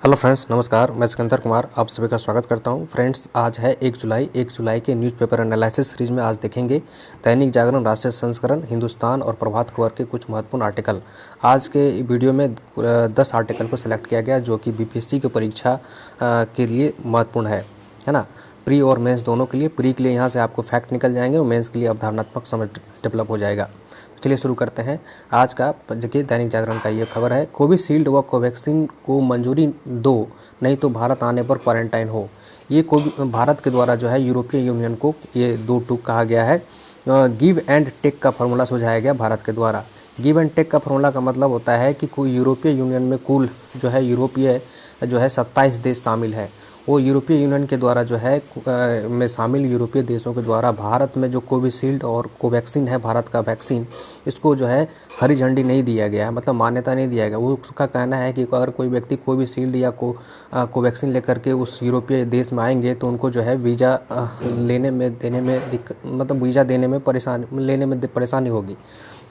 Hello friends, नमस्कार। मैं सिकंदर कुमार आप सभी का स्वागत करता हूं। फ्रेंड्स, आज है 1 जुलाई के न्यूज़पेपर एनालिसिस सीरीज में आज देखेंगे दैनिक जागरण, राष्ट्रीय संस्करण, हिंदुस्तान और प्रभात खबर के कुछ महत्वपूर्ण आर्टिकल। आज के वीडियो में 10 आर्टिकल को सिलेक्ट किया गया जो कि बीपीएससी की परीक्षा के लिए महत्वपूर्ण है ना। प्री और मेंस दोनों के लिए। प्री के लिए यहाँ से आपको फैक्ट निकल जाएंगे और मेंस के लिए अवधारणात्मक समझ डेवलप हो जाएगा। चलिए शुरू करते हैं। आज का देखिए दैनिक जागरण का ये खबर है, कोविशील्ड व कोवैक्सीन को मंजूरी दो, नहीं तो भारत आने पर क्वारंटाइन हो। ये भारत के द्वारा जो है यूरोपीय यूनियन को ये दो टूक कहा गया है। गिव एंड टेक का फॉर्मूला सुझाया गया भारत के द्वारा। गिव एंड टेक का फॉर्मूला का मतलब होता है कि कोई यूरोपीय यूनियन में कुल जो है यूरोपीय जो है 27 देश शामिल है। वो यूरोपीय यूनियन के द्वारा जो है में शामिल यूरोपीय देशों के द्वारा भारत में जो कोविशील्ड और कोवैक्सीन है, भारत का वैक्सीन, इसको जो है हरी झंडी नहीं दिया गया है, मतलब मान्यता नहीं दिया गया। वो उसका कहना है कि अगर कोई व्यक्ति कोविशील्ड या कोवैक्सीन लेकर के उस यूरोपीय देश में आएंगे तो उनको जो है वीज़ा लेने में देने में दिक्कत, मतलब वीज़ा देने में लेने में परेशानी होगी,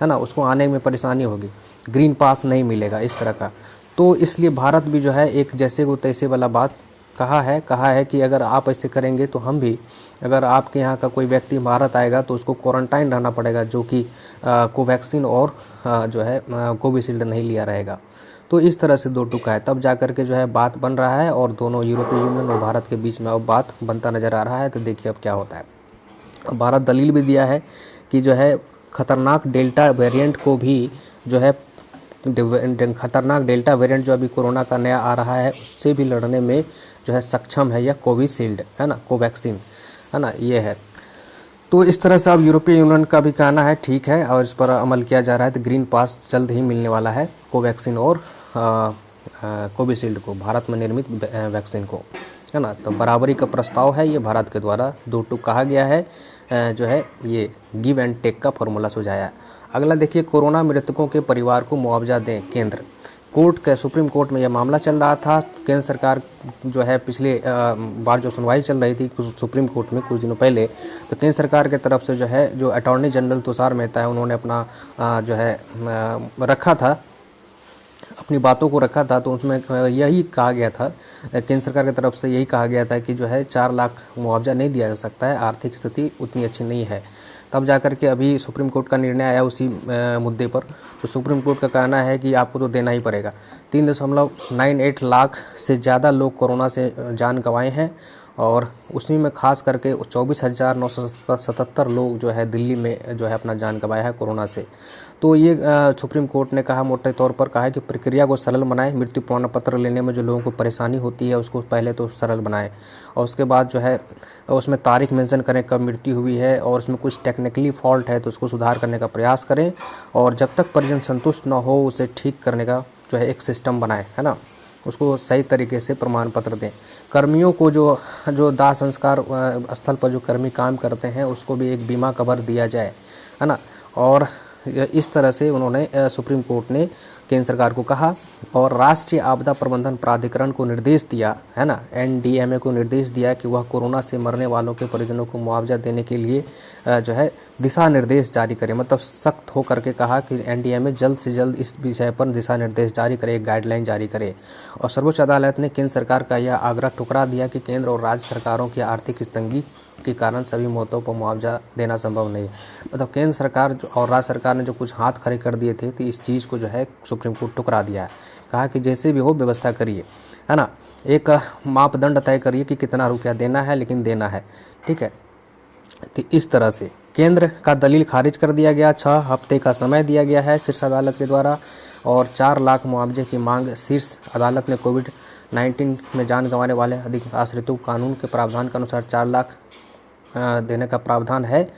है ना। उसको आने में परेशानी होगी, ग्रीन पास नहीं मिलेगा इस तरह का। तो इसलिए भारत भी जो है एक जैसे को तैसे वाला बात कहा है कि अगर आप ऐसे करेंगे तो हम भी, अगर आपके यहाँ का कोई व्यक्ति भारत आएगा तो उसको क्वारंटाइन रहना पड़ेगा, जो कि कोवैक्सीन और जो है कोविशील्ड नहीं लिया रहेगा। तो इस तरह से दो टुका है, तब जा कर के जो है बात बन रहा है और दोनों यूरोपीय यूनियन और भारत के बीच में अब बात बनता नज़र आ रहा है। तो देखिए अब क्या होता है। अब भारत दलील भी दिया है कि जो है खतरनाक डेल्टा वेरिएंट को भी जो है खतरनाक डेल्टा वेरिएंट जो अभी कोरोना का नया आ रहा है उससे भी लड़ने में जो है सक्षम है यह कोविशील्ड, है ना, कोवैक्सीन, है ना, ये है। तो इस तरह से अब यूरोपीय यूनियन का भी कहना है ठीक है और इस पर अमल किया जा रहा है। तो ग्रीन पास जल्द ही मिलने वाला है कोवैक्सीन और कोविशील्ड को, भारत में निर्मित वैक्सीन को, है ना। तो बराबरी का प्रस्ताव है ये भारत के द्वारा, दो टूक कहा गया है, जो है ये गिव एंड टेक का फॉर्मूला सुझाया। अगला देखिए, कोरोना मृतकों के परिवार को मुआवजा दें केंद्र। सुप्रीम कोर्ट में यह मामला चल रहा था। केंद्र सरकार जो है पिछले बार जो सुनवाई चल रही थी सुप्रीम कोर्ट में कुछ दिनों पहले, तो केंद्र सरकार की तरफ से जो है जो अटॉर्नी जनरल तुषार मेहता है उन्होंने अपना जो है रखा था, अपनी बातों को रखा था। तो उसमें यही कहा गया था, केंद्र सरकार की तरफ से यही कहा गया था कि जो है 4 लाख मुआवजा नहीं दिया जा सकता है, आर्थिक स्थिति उतनी अच्छी नहीं है। तब जाकर के अभी सुप्रीम कोर्ट का निर्णय आया उसी मुद्दे पर। तो सुप्रीम कोर्ट का कहना है कि आपको तो देना ही पड़ेगा। 3.98 लाख से ज़्यादा लोग कोरोना से जान गंवाए हैं और उसी में खास करके 24,977 लोग जो है दिल्ली में जो है अपना जान गंवाया है कोरोना से। तो ये सुप्रीम कोर्ट ने कहा, मोटे तौर पर कहा है कि प्रक्रिया को सरल बनाएं, मृत्यु प्रमाण पत्र लेने में जो लोगों को परेशानी होती है उसको पहले तो सरल बनाएं और उसके बाद जो है उसमें तारीख मेंशन करें कब मृत्यु हुई है और उसमें कुछ टेक्निकली फॉल्ट है तो उसको सुधार करने का प्रयास करें और जब तक परिजन संतुष्ट न हो उसे ठीक करने का जो है एक सिस्टम बनाएं, है ना, उसको सही तरीके से प्रमाण पत्र दें। कर्मियों को जो दाह संस्कार स्थल पर जो कर्मी काम करते हैं उसको भी एक बीमा कवर दिया जाए, है ना। और इस तरह से उन्होंने सुप्रीम कोर्ट ने केंद्र सरकार को कहा और राष्ट्रीय आपदा प्रबंधन प्राधिकरण को निर्देश दिया, है ना, एनडीएमए को निर्देश दिया कि वह कोरोना से मरने वालों के परिजनों को मुआवजा देने के लिए जो है दिशा निर्देश जारी करे। मतलब सख्त होकर के कहा कि एनडीएमए जल्द से जल्द इस विषय पर दिशा निर्देश जारी करे, एक गाइडलाइन जारी करे। और सर्वोच्च अदालत ने केंद्र सरकार का यह आग्रह ठुकरा दिया कि केंद्र और राज्य सरकारों की आर्थिक तंगी के कारण सभी मौतों पर मुआवजा देना संभव नहीं। मतलब केंद्र सरकार और राज्य सरकार ने जो कुछ हाथ खड़े कर दिए थे तो इस चीज़ को जो है सुप्रीम कोर्ट ठुकरा दिया है। कहा कि जैसे भी हो व्यवस्था करिए, है ना, एक मापदंड तय करिए कि कितना रुपया देना है, लेकिन देना है, ठीक है। तो इस तरह से केंद्र का दलील खारिज कर दिया गया। 6 हफ्ते का समय दिया गया है शीर्ष अदालत के द्वारा और 4 लाख मुआवजे की मांग शीर्ष अदालत ने कोविड-19 में जान गंवाने वाले अधिक आश्रितों कानून के प्रावधान के अनुसार 4 लाख देने का प्रावधान है,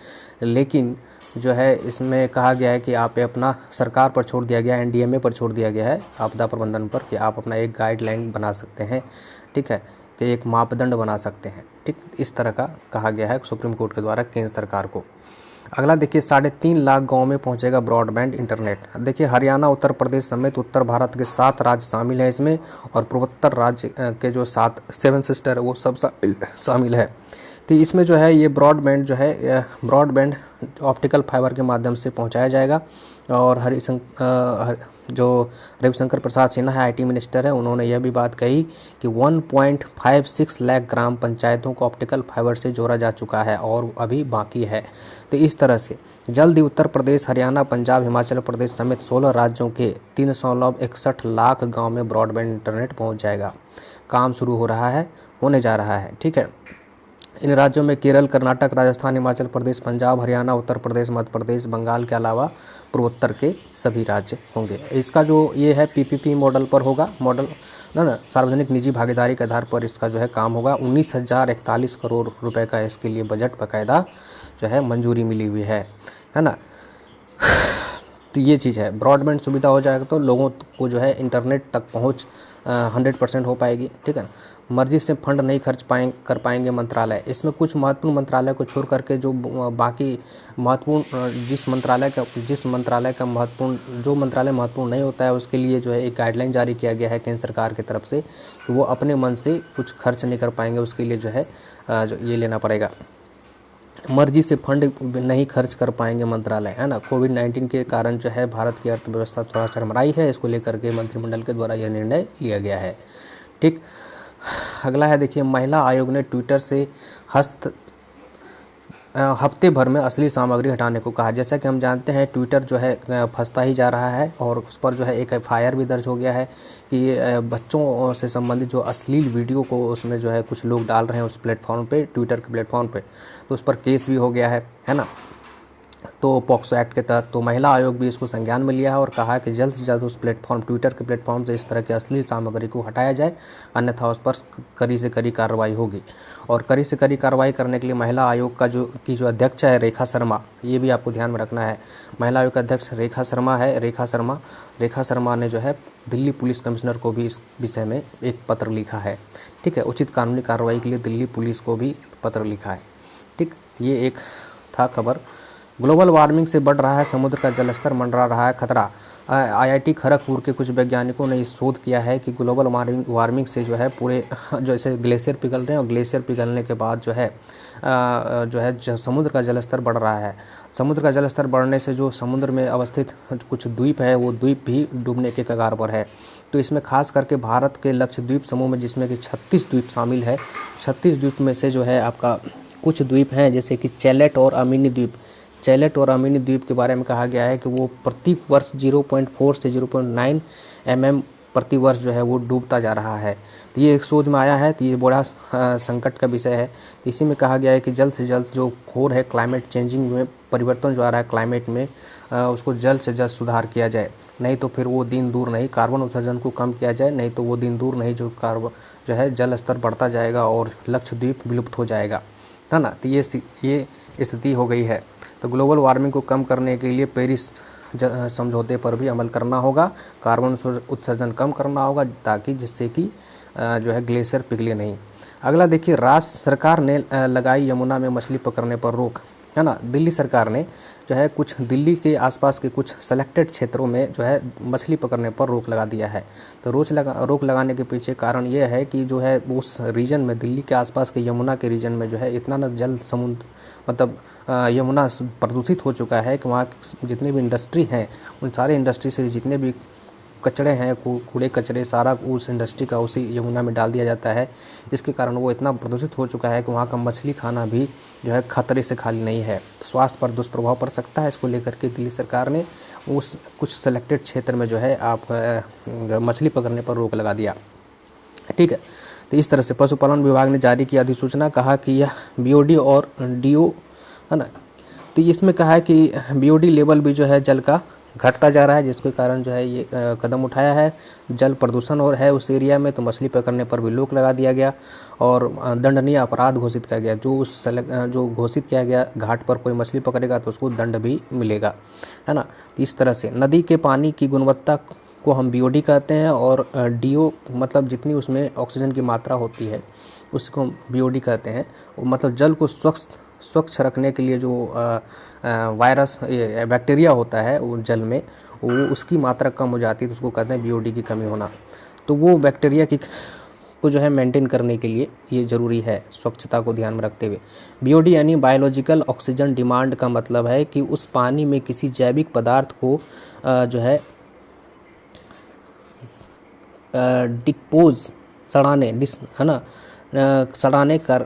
लेकिन जो है इसमें कहा गया है कि आप अपना सरकार पर छोड़ दिया गया है, एनडीएमए पर छोड़ दिया गया है आपदा प्रबंधन पर, कि आप अपना एक गाइडलाइन बना सकते हैं, ठीक है, कि एक मापदंड बना सकते हैं, ठीक। इस तरह का कहा गया है सुप्रीम कोर्ट के द्वारा केंद्र सरकार को। अगला देखिए, 3.5 लाख गाँव में पहुंचेगा ब्रॉडबैंड इंटरनेट। देखिए हरियाणा, उत्तर प्रदेश समेत उत्तर भारत के 7 राज्य शामिल हैं इसमें और पूर्वोत्तर राज्य के जो 7 सिस्टर है वो सब शामिल है। तो इसमें जो है ये ब्रॉडबैंड जो है ऑप्टिकल फाइबर के माध्यम से पहुंचाया जाएगा और जो रविशंकर प्रसाद सिन्हा है, आईटी मिनिस्टर है, उन्होंने यह भी बात कही कि 1.56 लाख ग्राम पंचायतों को ऑप्टिकल फाइबर से जोड़ा जा चुका है और अभी बाकी है। तो इस तरह से जल्द ही उत्तर प्रदेश, हरियाणा, पंजाब, हिमाचल प्रदेश समेत 16 राज्यों के 361 लाख गाँव में ब्रॉडबैंड इंटरनेट पहुँच जाएगा। काम शुरू हो रहा है, होने जा रहा है। ठीक है, इन राज्यों में केरल, कर्नाटक, राजस्थान, हिमाचल प्रदेश, पंजाब, हरियाणा, उत्तर प्रदेश, मध्य प्रदेश, बंगाल के अलावा पूर्वोत्तर के सभी राज्य होंगे। इसका जो ये है पीपीपी मॉडल पर होगा, मॉडल ना सार्वजनिक निजी भागीदारी के आधार पर इसका जो है काम होगा। 19,041 करोड़ रुपए का इसके लिए बजट बाकायदा जो है मंजूरी मिली हुई है ना। तो ये चीज़ है, ब्रॉडबैंड सुविधा हो जाएगा तो लोगों को जो है इंटरनेट तक पहुँच 100% हो पाएगी। ठीक है, मर्जी से फंड नहीं कर पाएंगे मंत्रालय। इसमें कुछ महत्वपूर्ण मंत्रालय को छोड़ करके जो बाकी महत्वपूर्ण जिस मंत्रालय का महत्वपूर्ण नहीं होता है, उसके लिए जो है एक गाइडलाइन जारी किया गया है केंद्र सरकार की तरफ से कि वो अपने मन से कुछ खर्च नहीं कर पाएंगे, उसके लिए जो है जो ये लेना पड़ेगा। मर्जी से फंड नहीं खर्च कर पाएंगे मंत्रालय, है ना। कोविड-19 के कारण जो है भारत की अर्थव्यवस्था थोड़ा चरमराई है, इसको लेकर के मंत्रिमंडल के द्वारा यह निर्णय लिया गया है। ठीक, अगला है देखिए, महिला आयोग ने ट्विटर से हफ्ते भर में अश्लील सामग्री हटाने को कहा। जैसा कि हम जानते हैं ट्विटर जो है फंसता ही जा रहा है और उस पर जो है एक एफआईआर भी दर्ज हो गया है कि बच्चों से संबंधित जो अश्लील वीडियो को उसमें जो है कुछ लोग डाल रहे हैं उस प्लेटफॉर्म पे, ट्विटर के प्लेटफॉर्म पे, तो उस पर केस भी हो गया है ना, तो पॉक्सो एक्ट के तहत। तो महिला आयोग भी इसको संज्ञान में लिया है और कहा है कि जल्द से जल्द उस प्लेटफॉर्म, ट्विटर के प्लेटफॉर्म से इस तरह की अश्लील सामग्री को हटाया जाए, अन्यथा उस पर कड़ी से कड़ी कार्रवाई होगी। और कड़ी से कड़ी कार्रवाई करने के लिए महिला आयोग का जो अध्यक्ष है रेखा शर्मा, ये भी आपको ध्यान में रखना है। महिला आयोग का अध्यक्ष रेखा शर्मा ने जो है दिल्ली पुलिस कमिश्नर को भी इस विषय में एक पत्र लिखा है। ठीक है, उचित कानूनी कार्रवाई के लिए दिल्ली पुलिस को भी पत्र लिखा है। ठीक, ये एक था खबर। ग्लोबल वार्मिंग से बढ़ रहा है समुद्र का जलस्तर, मंडरा रहा है खतरा। आईआईटी खड़गपुर के कुछ वैज्ञानिकों ने शोध किया है कि ग्लोबल वार्मिंग से जो है पूरे जैसे ग्लेशियर पिघल रहे हैं और ग्लेशियर पिघलने के बाद जो है समुद्र का जलस्तर बढ़ रहा है। समुद्र का जलस्तर बढ़ने से जो समुद्र में अवस्थित कुछ द्वीप है वो द्वीप भी डूबने के कगार पर है। तो इसमें खास करके भारत के लक्षद्वीप समूह में, जिसमें कि 36 द्वीप शामिल है, 36 द्वीप में से जो है आपका कुछ द्वीप हैं जैसे कि चैलेट और अमीनी द्वीप के बारे में कहा गया है कि वो प्रति वर्ष 0.4 से 0.9 mm प्रति वर्ष जो है वो डूबता जा रहा है। तो ये एक शोध में आया है, तो ये बड़ा संकट का विषय है। तो इसी में कहा गया है कि जल्द से जल्द जो हो रहा है क्लाइमेट चेंजिंग में परिवर्तन जो आ रहा है क्लाइमेट में, उसको जल्द से जल्द सुधार किया जाए, नहीं तो फिर वो दिन दूर नहीं, कार्बन उत्सर्जन को कम किया जाए, नहीं तो वो दिन दूर नहीं जो जल स्तर बढ़ता जाएगा और लक्षद्वीप विलुप्त हो जाएगा, है ना। तो ये स्थिति हो गई है। तो ग्लोबल वार्मिंग को कम करने के लिए पेरिस समझौते पर भी अमल करना होगा, कार्बन उत्सर्जन कम करना होगा, ताकि जिससे कि जो है ग्लेशियर पिघले नहीं। अगला देखिए, राज्य सरकार ने लगाई यमुना में मछली पकड़ने पर रोक, है ना। दिल्ली सरकार ने जो है कुछ दिल्ली के आसपास के कुछ सेलेक्टेड क्षेत्रों में जो है मछली पकड़ने पर रोक लगा दिया है। तो रोक लगाने के पीछे कारण ये है कि जो है उस रीजन में, दिल्ली के आसपास के यमुना के रीजन में जो है इतना न जल समुद्र मतलब यमुना प्रदूषित हो चुका है कि वहाँ जितने भी इंडस्ट्री हैं उन सारे इंडस्ट्री से जितने भी कचरे हैं, कूड़े कचरे, सारा उस इंडस्ट्री का उसी यमुना में डाल दिया जाता है, जिसके कारण वो इतना प्रदूषित हो चुका है कि वहाँ का मछली खाना भी जो है खतरे से खाली नहीं है। स्वास्थ्य पर दुष्प्रभाव पड़ सकता है। इसको लेकर के दिल्ली सरकार ने उस कुछ सेलेक्टेड क्षेत्र में जो है आप मछली पकड़ने पर रोक लगा दिया। ठीक है, तो इस तरह से पशुपालन विभाग ने जारी किया अधिसूचना, कहा कि यह बीओडी और डीओ, है ना। तो इसमें कहा है कि बीओडी लेवल भी जो है जल का घटता जा रहा है, जिसके कारण जो है ये कदम उठाया है। जल प्रदूषण और है उस एरिया में, तो मछली पकड़ने पर भी रोक लगा दिया गया और दंडनीय अपराध घोषित किया गया। जो घोषित किया गया घाट पर कोई मछली पकड़ेगा तो उसको दंड भी मिलेगा, है ना। तो इस तरह से नदी के पानी की गुणवत्ता को हम बीओडी कहते हैं और डीओ मतलब जितनी उसमें ऑक्सीजन की मात्रा होती है उसको बीओडी कहते हैं। मतलब जल को स्वच्छ रखने के लिए जो वायरस बैक्टीरिया होता है वो जल में, वो उसकी मात्रा कम हो जाती है तो उसको कहते हैं बीओडी की कमी होना। तो वो बैक्टीरिया को जो है मेंटेन करने के लिए ये ज़रूरी है, स्वच्छता को ध्यान में रखते हुए। बीओडी यानी बायोलॉजिकल ऑक्सीजन डिमांड का मतलब है कि उस पानी में किसी जैविक पदार्थ को जो है डिस्पोज सड़ाने डिस है ना सड़ाने कर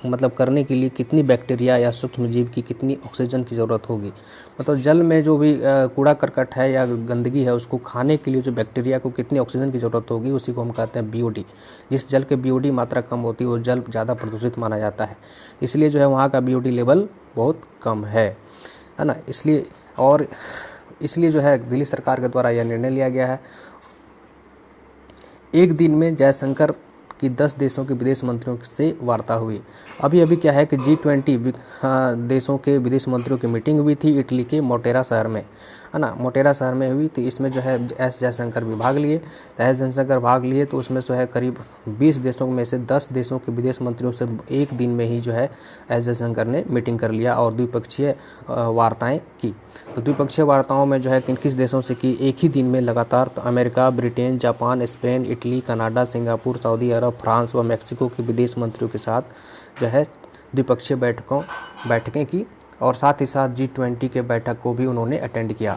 मतलब करने के लिए कितनी बैक्टीरिया या सूक्ष्म जीव की कितनी ऑक्सीजन की ज़रूरत होगी। मतलब जल में जो भी कूड़ा करकट है या गंदगी है उसको खाने के लिए जो बैक्टीरिया को कितनी ऑक्सीजन की ज़रूरत होगी, उसी को हम कहते हैं बीओडी। जिस जल के बीओडी मात्रा कम होती है वो जल ज़्यादा प्रदूषित माना जाता है, इसलिए जो है वहाँ का बीओडी लेवल बहुत कम है ना। इसलिए जो है दिल्ली सरकार के द्वारा यह निर्णय लिया गया है। एक दिन में जयशंकर की 10 देशों के विदेश मंत्रियों से वार्ता हुई। अभी क्या है कि G20 देशों के विदेश मंत्रियों की मीटिंग हुई थी इटली के मोटेरा शहर में, है ना। मोटेरा शहर में हुई, तो इसमें जो है एस जयशंकर भी भाग लिए। एस जयशंकर भाग लिए तो उसमें जो है करीब 20 देशों में से 10 देशों के विदेश मंत्रियों से एक दिन में ही जो है एस जयशंकर ने मीटिंग कर लिया और द्विपक्षीय वार्ताएँ की। तो द्विपक्षीय वार्ताओं में जो है किन देशों से की एक ही दिन में लगातार, तो America, Britain, Japan, Spain, Italy, Canada, Singapore, Saudi Arab, France व मैक्सिको के विदेश मंत्रियों के साथ जो है द्विपक्षीय बैठकें की और साथ ही साथ G20 के बैठक को भी उन्होंने अटेंड किया,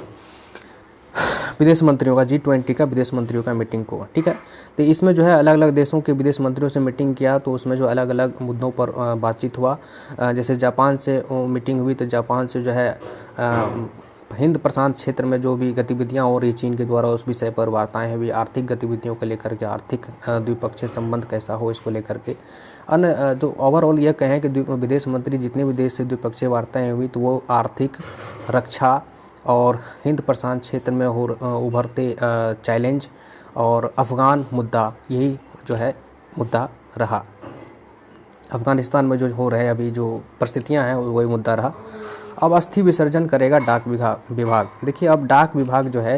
विदेश मंत्रियों का G20 का विदेश मंत्रियों का मीटिंग को, ठीक है। तो इसमें जो है अलग अलग देशों के विदेश मंत्रियों से मीटिंग किया, तो उसमें जो अलग अलग मुद्दों पर बातचीत हुआ। जैसे जापान से मीटिंग हुई, तो जापान से जो है हिंद प्रशांत क्षेत्र में जो भी गतिविधियां हो रही चीन के द्वारा उस विषय पर वार्ताएं हुई। आर्थिक गतिविधियों को लेकर के, आर्थिक द्विपक्षीय संबंध कैसा हो इसको लेकर के। अन्य तो ओवरऑल ये कहें कि विदेश मंत्री जितने भी देश से द्विपक्षीय वार्ताएं हुई तो वो आर्थिक, रक्षा और हिंद प्रशांत क्षेत्र में उभरते चैलेंज और अफ़गान मुद्दा, यही जो है मुद्दा रहा। अफ़गानिस्तान में जो हो रहे अभी जो परिस्थितियां हैं वही मुद्दा रहा। अब अस्थि विसर्जन करेगा डाक विभाग। देखिए अब डाक विभाग जो है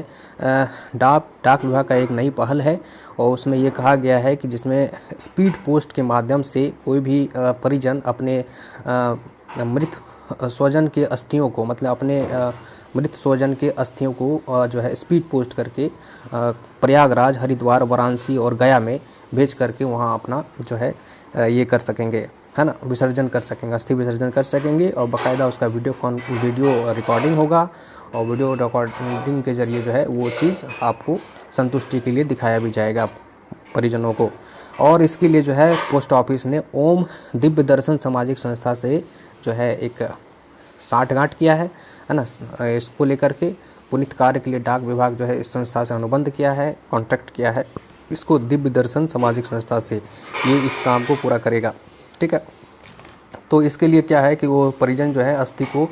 डाक विभाग का एक नई पहल है और उसमें ये कहा गया है कि जिसमें स्पीड पोस्ट के माध्यम से कोई भी परिजन अपने मृत स्वजन के अस्थियों को, मतलब अपने मृत स्वजन के अस्थियों को जो है स्पीड पोस्ट करके प्रयागराज, हरिद्वार, वाराणसी और गया में भेज करके वहाँ अपना जो है ये कर सकेंगे, है ना, विसर्जन कर सकेंगे, अस्थि विसर्जन कर सकेंगे। और बाकायदा उसका वीडियो रिकॉर्डिंग होगा और वीडियो रिकॉर्डिंग के ज़रिए जो है वो चीज़ आपको संतुष्टि के लिए दिखाया भी जाएगा परिजनों को। और इसके लिए जो है पोस्ट ऑफिस ने ओम दिव्य दर्शन सामाजिक संस्था से जो है एक साठगांठ किया है ना। इसको लेकर के पुनीत कार्य के लिए डाक विभाग जो है इस संस्था से अनुबंध किया है, कॉन्ट्रैक्ट किया है इसको दिव्य दर्शन सामाजिक संस्था से, ये इस काम को पूरा करेगा, ठीक है। तो इसके लिए क्या है कि वो परिजन जो है अस्थि को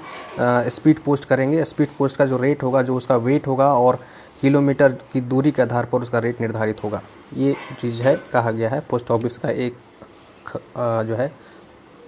स्पीड पोस्ट करेंगे। स्पीड पोस्ट का जो रेट होगा, जो उसका वेट होगा और किलोमीटर की दूरी के आधार पर उसका रेट निर्धारित होगा। ये चीज़ है, कहा गया है पोस्ट ऑफिस का एक जो है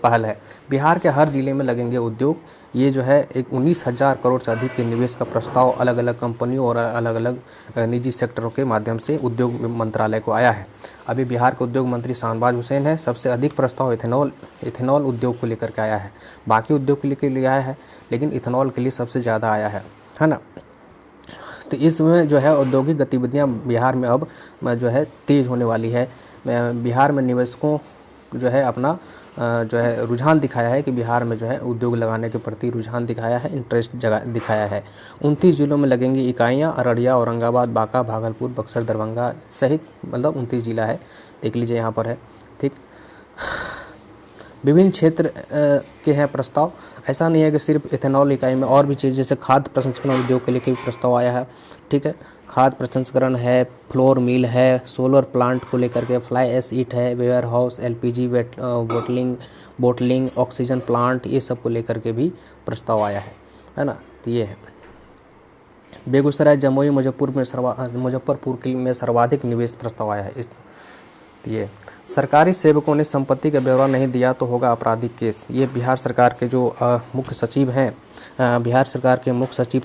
पहल है। बिहार के हर जिले में लगेंगे उद्योग। ये जो है एक 19,000 करोड़ से अधिक के निवेश का प्रस्ताव अलग अलग कंपनियों और अलग अलग निजी सेक्टरों के माध्यम से उद्योग मंत्रालय को आया है। अभी बिहार के उद्योग मंत्री शाहनवाज हुसैन है। सबसे अधिक प्रस्ताव इथेनॉल उद्योग को लेकर के आया है। बाकी उद्योग के लिए आया है लेकिन इथेनॉल के लिए सबसे ज़्यादा आया है ना। तो इसमें जो है औद्योगिक गतिविधियाँ बिहार में अब जो है तेज़ होने वाली है। बिहार में निवेशकों जो है अपना जो है रुझान दिखाया है कि बिहार में जो है उद्योग लगाने के प्रति रुझान दिखाया है, इंटरेस्ट दिखाया है। 29 जिलों में लगेंगी इकाइयाँ। अररिया, औरंगाबाद, बांका, भागलपुर, बक्सर, दरभंगा सहित मतलब 29 जिला है, देख लीजिए यहाँ पर है, ठीक। विभिन्न क्षेत्र के हैं प्रस्ताव। ऐसा नहीं है कि सिर्फ इथेनॉल इकाई में, और भी चीज़ जैसे खाद्य प्रसंस्करण उद्योग के लिए भी प्रस्ताव आया है, ठीक है। खाद्य प्रसंस्करण है, फ्लोर मिल है, सोलर प्लांट को लेकर के, फ्लाई ऐश ईट है, warehouse, LPG bottling, oxygen plant, ये सब को लेकर के भी प्रस्ताव आया है ना। तो ये है। बेगूसराय, जमुई, मुजफ्फरपुर में सर्वाधिक निवेश प्रस्ताव आया है। ये सरकारी सेवकों ने संपत्ति का ब्यौरा नहीं दिया तो होगा आपराधिक केस। ये बिहार सरकार के जो मुख्य सचिव हैं, बिहार सरकार के मुख्य सचिव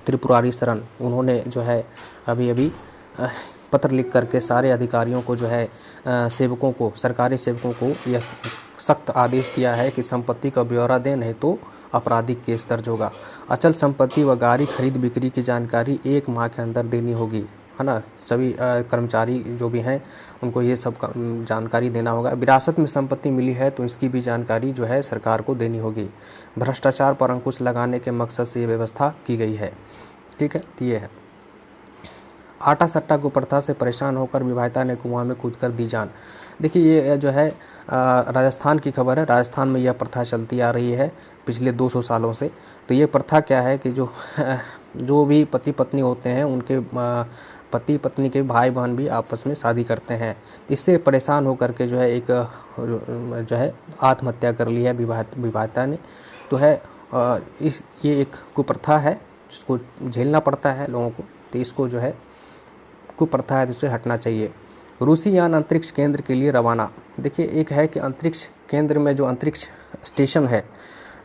त्रिपुरारी शरण, उन्होंने जो है अभी पत्र लिख करके सारे अधिकारियों को जो है सेवकों को, सरकारी सेवकों को यह सख्त आदेश दिया है कि संपत्ति का ब्यौरा दें, नहीं तो आपराधिक केस दर्ज होगा। अचल संपत्ति व गाड़ी खरीद बिक्री की जानकारी 1 माह के अंदर देनी होगी, है ना। सभी कर्मचारी जो भी हैं उनको ये सब जानकारी देना होगा। विरासत में संपत्ति मिली है तो इसकी भी जानकारी जो है सरकार को देनी होगी। भ्रष्टाचार पर अंकुश लगाने के मकसद से ये व्यवस्था की गई है, ठीक है। ये है। आटा सट्टा कुप्रथा से परेशान होकर विवाहिता ने कुआं में कूदकर दी जान। देखिए ये जो है राजस्थान की खबर है। राजस्थान में यह प्रथा चलती आ रही है पिछले 200 सालों से। तो ये प्रथा क्या है कि जो भी पति पत्नी होते हैं उनके पति पत्नी के भाई बहन भी आपस में शादी करते हैं। इससे परेशान होकर के जो है एक जो है आत्महत्या कर ली है विवाहिता ने। तो है ये एक कुप्रथा है जिसको झेलना पड़ता है लोगों को। तो इसको जो है कुप्रथा है तो इसे हटना चाहिए। रूसी यान अंतरिक्ष केंद्र के लिए रवाना। देखिए एक है कि अंतरिक्ष केंद्र में जो अंतरिक्ष स्टेशन है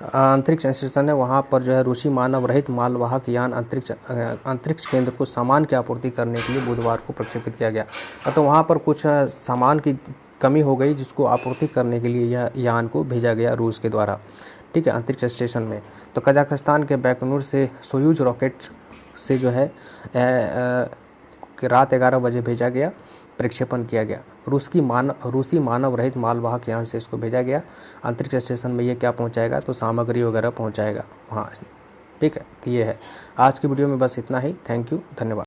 वहाँ पर जो है रूसी मानव रहित मालवाहक यान अंतरिक्ष केंद्र को सामान की आपूर्ति करने के लिए बुधवार को प्रक्षेपित किया गया। तो वहाँ पर कुछ सामान की कमी हो गई जिसको आपूर्ति करने के लिए यह यान को भेजा गया रूस के द्वारा, ठीक है, अंतरिक्ष स्टेशन में। तो कजाकिस्तान के बैकनूर से सोयूज रॉकेट से जो है रात 11 बजे भेजा गया, प्रक्षेपण किया गया। रूसी मानव रहित मालवाहक यान से इसको भेजा गया। अंतरिक्ष स्टेशन में ये क्या पहुंचाएगा, तो सामग्री वगैरह पहुंचाएगा वहाँ, ठीक है। तो ये है आज की वीडियो में बस इतना ही। थैंक यू, धन्यवाद।